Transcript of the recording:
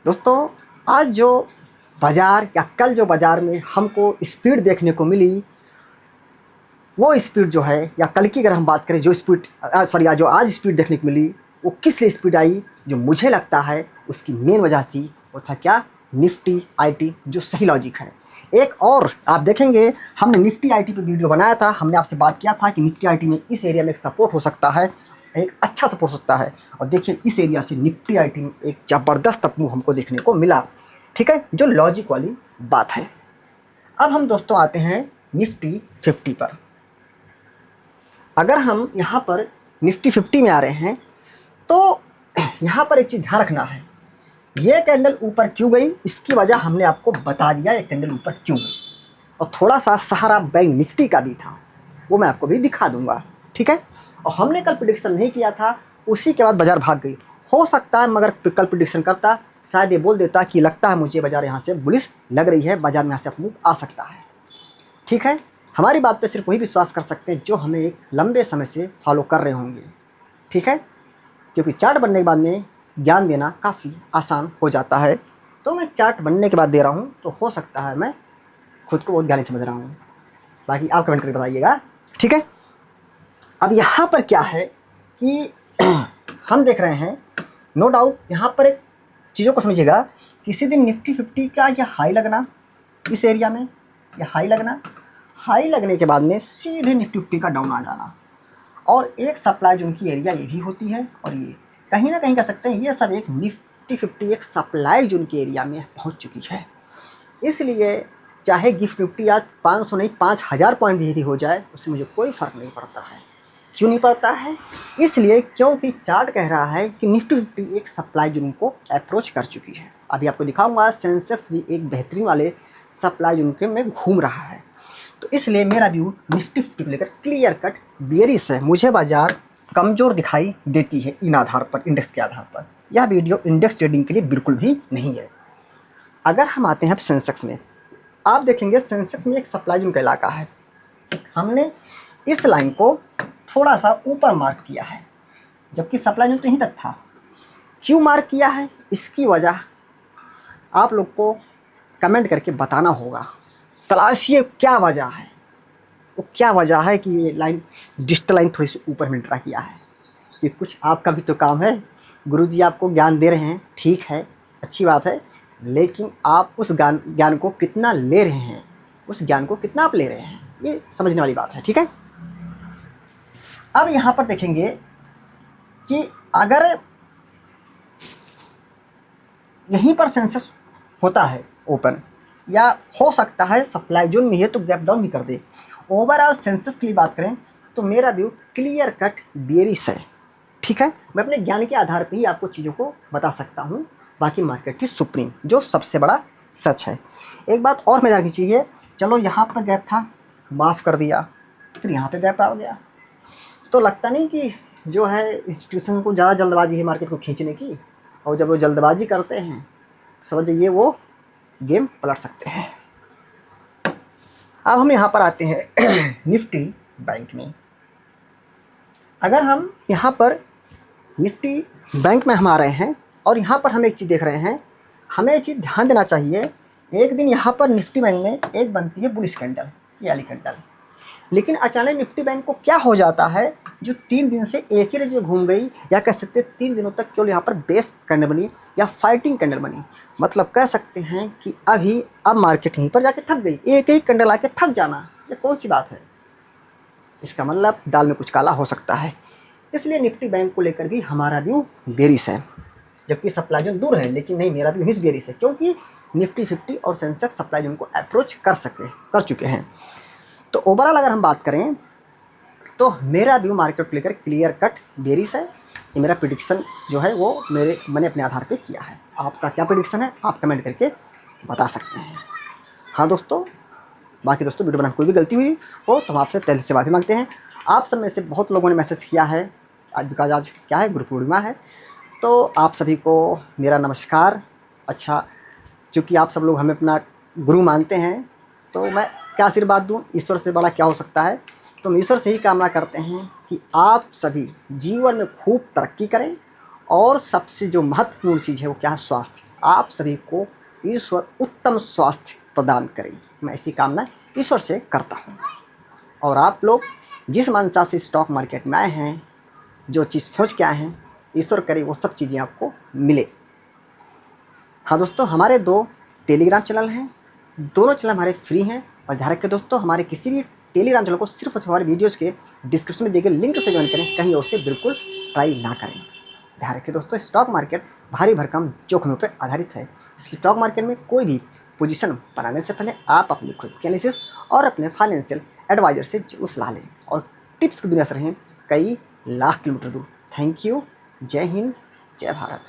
दोस्तों, आज जो बाज़ार या कल जो बाज़ार में हमको स्पीड देखने को मिली, वो स्पीड जो है, या कल की अगर हम बात करें जो स्पीड जो आज स्पीड देखने को मिली, वो किस लिए स्पीड आई, जो मुझे लगता है उसकी मेन वजह थी, वो था क्या? निफ्टी आईटी जो सही लॉजिक है। एक और आप देखेंगे, हमने निफ्टी आईटी पे वीडियो बनाया था, हमने आपसे बात किया था कि निफ्टी आईटी में इस एरिया में एक सपोर्ट हो सकता है, एक अच्छा सपोर्ट हो सकता है। और देखिए इस एरिया से निफ्टी आईटी में एक ज़बरदस्त अप मूव हमको देखने को मिला। ठीक है, जो लॉजिक वाली बात है। अब हम दोस्तों आते हैं निफ्टी 50 पर। अगर हम यहाँ पर निफ्टी 50 में आ रहे हैं तो यहाँ पर एक चीज़ ध्यान रखना है, ये कैंडल ऊपर क्यों गई, इसकी वजह हमने आपको बता दिया, ये कैंडल ऊपर क्यों गई। और थोड़ा सा सहारा बैंक निफ्टी का भी था, वो मैं आपको भी दिखा दूंगा। ठीक है, और हमने कल प्रिडिक्शन नहीं किया था, उसी के बाद बाजार भाग गई। हो सकता है मगर कल प्रिडिक्शन करता, शायद ये बोल देता कि लगता है मुझे बाजार यहाँ से बुलिश लग रही है, बाजार में यहाँ से अपमूव आ सकता है। ठीक है, हमारी बात पे सिर्फ वही विश्वास कर सकते हैं जो हमें एक लंबे समय से फॉलो कर रहे होंगे। ठीक है, क्योंकि चार्ट बनने के बाद में ज्ञान देना काफ़ी आसान हो जाता है। तो मैं चार्ट बनने के बाद दे रहा हूँ, तो हो सकता है मैं खुद को बहुत ध्यान से समझ रहा हूँ। बाकी आप कमेंट करके बताइएगा। ठीक है, अब यहाँ पर क्या है कि हम देख रहे हैं, नो डाउट यहाँ पर एक चीज़ों को समझिएगा, किसी दिन निफ्टी 50 का यह हाई लगना, इस एरिया में यह हाई लगना, हाई लगने के बाद में सीधे निफ्टी 50 का डाउन आ जाना, और एक सप्लाई जो उनकी एरिया ये भी होती है, और ये कहीं ना कहीं कह सकते हैं ये सब एक निफ्टी 50 एक सप्लाई जो उनकी एरिया में पहुंच चुकी है। इसलिए चाहे गिफ्ट निफ्टी आज 500 नहीं 5000 पॉइंट भी हो जाए, उससे मुझे कोई फ़र्क नहीं पड़ता है। क्यों नहीं पड़ता है? इसलिए क्योंकि चार्ट कह रहा है कि निफ्टी 50 एक सप्लाई जोन को अप्रोच कर चुकी है। अभी आपको दिखाऊंगा, सेंसेक्स भी एक बेहतरीन वाले सप्लाई जोन के में घूम रहा है। तो इसलिए मेरा व्यू निफ्टी 50 को लेकर क्लियर कट बेयरिश है। मुझे बाजार कमज़ोर दिखाई देती है इन आधार पर, इंडेक्स के आधार पर। यह वीडियो इंडेक्स ट्रेडिंग के लिए बिल्कुल भी नहीं है। अगर हम आते हैं अब सेंसेक्स में, आप देखेंगे सेंसेक्स में एक सप्लाई जोन का इलाका है। हमने इस लाइन को थोड़ा सा ऊपर मार्क किया है, जबकि सप्लाई जोन तो यहीं तक था। क्यों मार्क किया है, इसकी वजह आप लोग को कमेंट करके बताना होगा। तलाशिए क्या वजह है, वो क्या वजह है कि ये लाइन डिजिटल लाइन थोड़ी सी ऊपर में ड्रा किया है। कि कुछ आपका भी तो काम है, गुरुजी आपको ज्ञान दे रहे हैं, ठीक है, अच्छी बात है, लेकिन आप उस ज्ञान को कितना ले रहे हैं, उस ज्ञान को कितना आप ले रहे हैं, ये समझने वाली बात है। ठीक है, अब यहाँ पर देखेंगे कि अगर यहीं पर सेंसेस होता है ओपन, या हो सकता है सप्लाई जोन में है तो गैप डाउन भी कर दे। ओवरऑल सेंसेस की बात करें तो मेरा व्यू क्लियर कट बेयरिश है। ठीक है, मैं अपने ज्ञान के आधार पर ही आपको चीज़ों को बता सकता हूँ, बाकी मार्केट की सुप्रीम जो सबसे बड़ा सच है। एक बात और मैं जाननी चाहिए, चलो यहाँ पर गैप था, माफ़ कर दिया, फिर यहाँ पे गैप आ गया, तो लगता नहीं कि जो है इंस्टीट्यूशन को ज़्यादा जल्दबाजी है मार्केट को खींचने की, और जब वो जल्दबाजी करते हैं समझिए वो गेम पलट सकते हैं। अब हम यहाँ पर आते हैं निफ्टी बैंक में। अगर हम यहाँ पर निफ्टी बैंक में हम आ रहे हैं और यहाँ पर हम एक चीज़ देख रहे हैं, हमें एक चीज़ ध्यान देना चाहिए। एक दिन यहाँ पर निफ्टी बैंक में एक बनती है बुलिश कैंडल, ये वाली कैंडल, लेकिन अचानक निफ्टी बैंक को क्या हो जाता है, जो 3 दिन से एक ही रेंज में घूम गई, या कह सकते 3 दिनों तक केवल यहाँ पर बेस कैंडल बनी या फाइटिंग कैंडल बनी। मतलब कह सकते हैं कि अब मार्केट यहीं पर जाके थक गई। एक ही कैंडल आके थक जाना, ये कौन सी बात है? इसका मतलब दाल में कुछ काला हो सकता है। इसलिए निफ्टी बैंक को लेकर भी हमारा व्यू बेरिश है, जबकि सप्लाई जोन दूर है, लेकिन नहीं, मेरा व्यू ही बेरिश है, क्योंकि निफ्टी 50 और सेंसेक्स सप्लाई जोन को अप्रोच कर चुके हैं। तो ओवरऑल अगर हम बात करें तो मेरा व्यू मार्केट को लेकर क्लियर कट बेरिश है। ये मेरा प्रिडिक्शन जो है वो मैंने अपने आधार पे किया है। आपका क्या प्रिडिक्शन है आप कमेंट करके बता सकते हैं। हाँ दोस्तों, बाकी दोस्तों वीडियो बनाने कोई भी गलती हुई हो तो हम आपसे तहे से माफ़ी मांगते हैं। आप सब में से बहुत लोगों ने मैसेज किया है, आज क्या है, गुरु पूर्णिमा है, तो आप सभी को मेरा नमस्कार। अच्छा, चूँकि आप सब लोग हमें अपना गुरु मानते हैं तो मैं क्या आशीर्वाद दूँ, ईश्वर से बड़ा क्या हो सकता है। तो हम ईश्वर से ही कामना करते हैं कि आप सभी जीवन में खूब तरक्की करें, और सबसे जो महत्वपूर्ण चीज़ है वो क्या है, स्वास्थ्य। आप सभी को ईश्वर उत्तम स्वास्थ्य प्रदान करे। मैं ऐसी कामना ईश्वर से करता हूँ। और आप लोग जिस मनसा से स्टॉक मार्केट में आए हैं, जो चीज़ सोच के आए हैं, ईश्वर करे वो सब चीज़ें आपको मिले। हाँ दोस्तों, हमारे 2 टेलीग्राम चैनल हैं, दोनों चैनल हमारे फ्री हैं। और ध्यान रखें दोस्तों, हमारे किसी भी टेलीग्राम चैनल को सिर्फ हमारे वीडियोज़ के डिस्क्रिप्शन में दिए गए लिंक से ज्वाइन करें, कहीं और से बिल्कुल ट्राई ना करें। ध्यान रखिए दोस्तों, स्टॉक मार्केट भारी भरकम जोखिमों पर आधारित है, इसलिए स्टॉक मार्केट में कोई भी पोजीशन बनाने से पहले आप अपनी खुद की एनालिसिस और अपने फाइनेंशियल एडवाइजर से जरूर सलाह लें और टिप्स की दुनिया से रहें कई लाख किलोमीटर दूर। Thank you. जय हिंद, जय भारत।